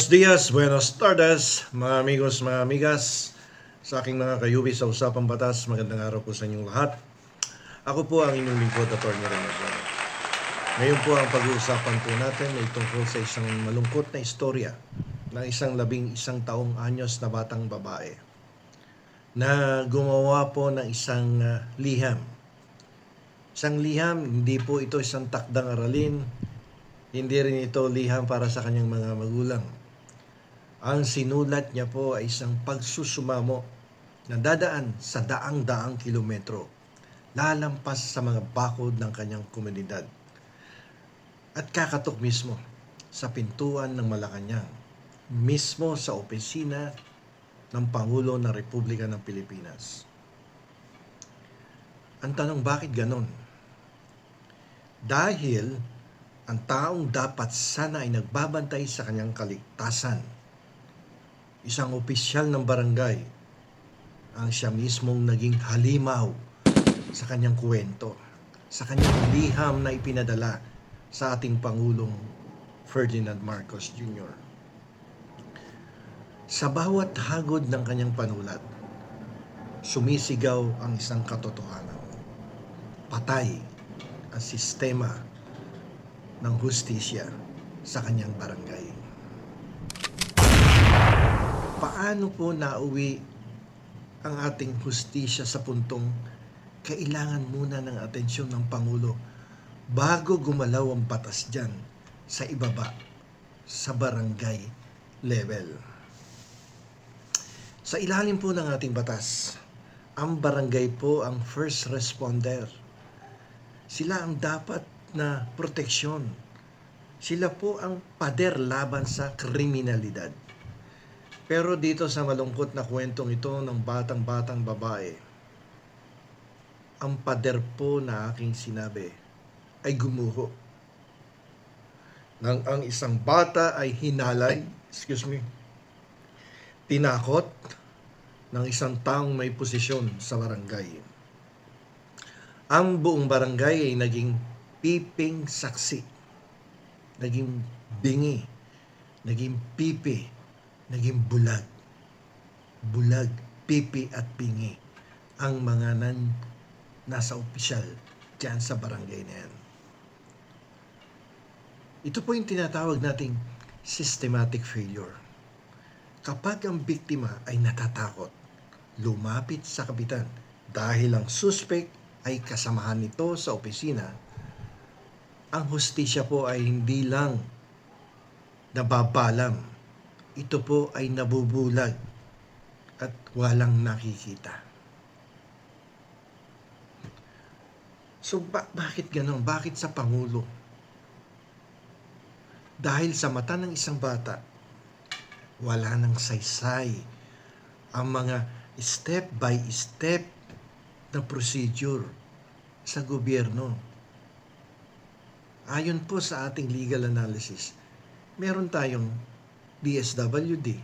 Buenos dias, buenos tardes, mga amigos, mga amigas, sa aking mga kayubi sa Usapang Batas, magandang araw po sa inyong lahat. Ako po ang inyong lingkod, Atty. Rene Blanco. Ngayon po ang pag-uusapan po natin ay tungkol sa isang malungkot na istorya ng isang 11 taong anyos na batang babae na gumawa po ng isang liham. Isang liham, hindi po ito isang takdang aralin, hindi rin ito liham para sa kanyang mga magulang. Ang sinulat niya po ay isang pagsusumamo na dadaan sa daang-daang kilometro, lalampas sa mga bakod ng kanyang komunidad at kakatok mismo sa pintuan ng Malacanang, mismo sa opisina ng Pangulo ng Republika ng Pilipinas. Ang tanong, bakit ganon? Dahil ang taong dapat sana ay nagbabantay sa kanyang kaligtasan, isang opisyal ng barangay, ang siya mismong naging halimaw sa kanyang kwento, sa kanyang liham na ipinadala sa ating Pangulong Ferdinand Marcos Jr. Sa bawat hagod ng kanyang panulat, sumisigaw ang isang katotohanan. Patay ang sistema ng hustisya sa kanyang barangay. Paano po nauwi ang ating hustisya sa puntong kailangan muna ng atensyon ng Pangulo bago gumalaw ang batas dyan sa ibaba, sa barangay level? Sa ilalim po ng ating batas, ang barangay po ang first responder. Sila ang dapat na proteksyon. Sila po ang pader laban sa kriminalidad. Pero dito sa malungkot na kwentong ito ng batang-batang babae, ang pader po na aking sinabi ay gumuho. Nang ang isang bata ay hinalay, tinakot ng isang taong may posisyon sa barangay. Ang buong barangay ay naging piping saksi, naging bingi, naging pipi, naging bulag, pipi at pingi ang mga nasa opisyal dyan sa barangay na yan. Ito po yung tinatawag nating systematic failure. Kapag ang biktima ay natatakot, lumapit sa kapitan dahil ang suspect ay kasamahan nito sa opisina, ang hustisya po ay hindi lang nababalam, ito po ay nabubulag at walang nakikita. So bakit ganon? Bakit sa Pangulo? Dahil sa mata ng isang bata, wala nang saysay ang mga step by step na procedure sa gobyerno. Ayon po sa ating legal analysis, meron tayong DSWD,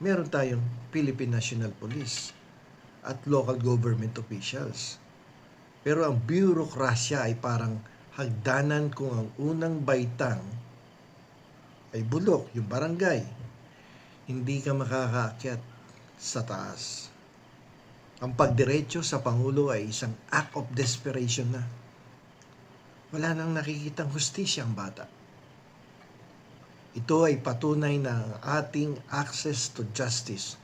meron tayong Philippine National Police at local government officials. Pero ang bureaucracia ay parang hagdanan kung ang unang baitang ay bulok, yung barangay. Hindi ka makakaakyat sa taas. Ang pagdiretso sa Pangulo ay isang act of desperation na. Wala nang nakikitang hustisya ang bata. Ito ay patunay na ang ating access to justice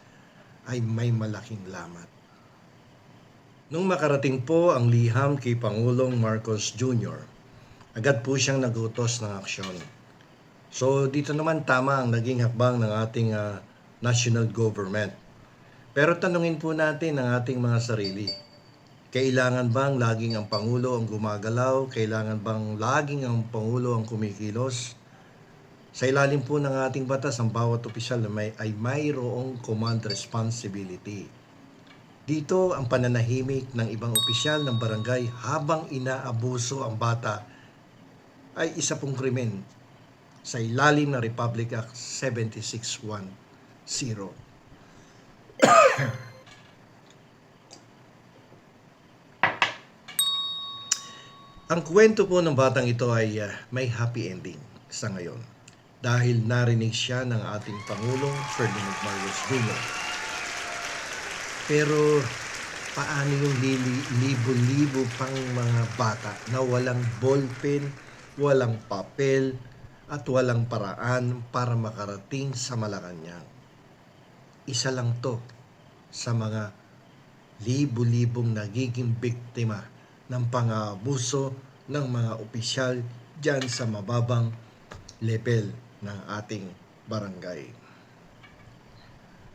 ay may malaking lamat. Nung makarating po ang liham kay Pangulong Marcos Jr., agad po siyang nagutos ng aksyon. So dito naman tama ang naging hakbang ng ating national government. Pero tanungin po natin ang ating mga sarili. Kailangan bang laging ang Pangulo ang gumagalaw? Kailangan bang laging ang Pangulo ang kumikilos? Sa ilalim po ng ating batas, ang bawat opisyal ay mayroong command responsibility. Dito ang pananahimik ng ibang opisyal ng barangay habang inaabuso ang bata ay isa pong krimen sa ilalim ng Republic Act 7610. Ang kwento po ng batang ito ay may happy ending sa ngayon. dahil narinig siya ng ating Pangulong Ferdinand Marcos Jr. Pero paano yung libo-libo pang mga bata na walang ballpen, walang papel, at walang paraan para makarating sa Malacanang? Isa lang to sa mga libo-libong nagiging biktima ng pang-aabuso ng mga opisyal dyan sa mababang level ng ating barangay.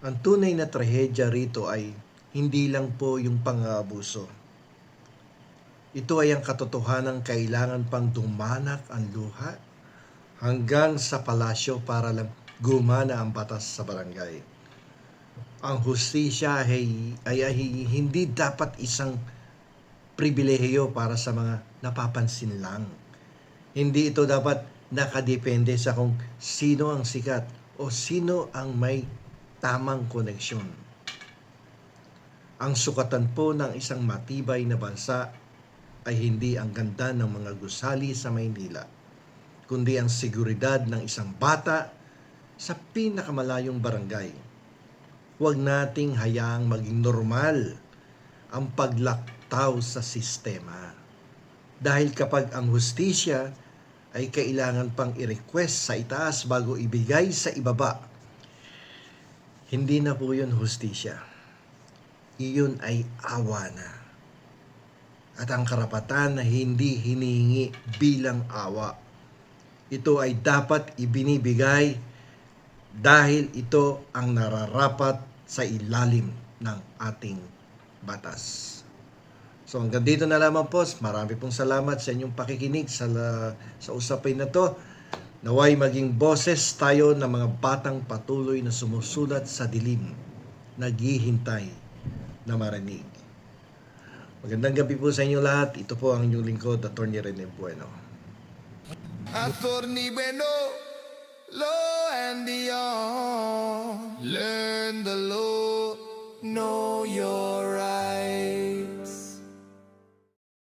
Ang tunay na trahedya rito ay hindi lang po yung pang-aabuso. Ito ay ang katotohanan kailangan pang dumanak ang luha hanggang sa palasyo para lang gumana ang batas sa barangay. Ang hustisya ay hindi dapat isang pribilehiyo para sa mga napapansin lang. Hindi ito dapat nakadepende sa kung sino ang sikat o sino ang may tamang koneksyon. Ang sukatan po ng isang matibay na bansa ay hindi ang ganda ng mga gusali sa Maynila, kundi ang seguridad ng isang bata sa pinakamalayong barangay. Huwag nating hayaang maging normal ang paglaktaw sa sistema. Dahil kapag ang hustisya ay kailangan pang i-request sa itaas bago ibigay sa ibaba, hindi na po yun hustisya. Iyon ay awa na. At ang karapatan na hindi hinihingi bilang awa, ito ay dapat ibinibigay dahil ito ang nararapat sa ilalim ng ating batas. So hanggang dito na lamang po. Marami pong salamat sa inyong pakikinig sa usapin na to. Naway maging boses tayo ng mga batang patuloy na sumusulat sa dilim, naghihintay na marinig. Magandang gabi po sa inyo lahat. Ito po ang inyong lingkod, Atty. Rene Bueno. Attorney Bueno.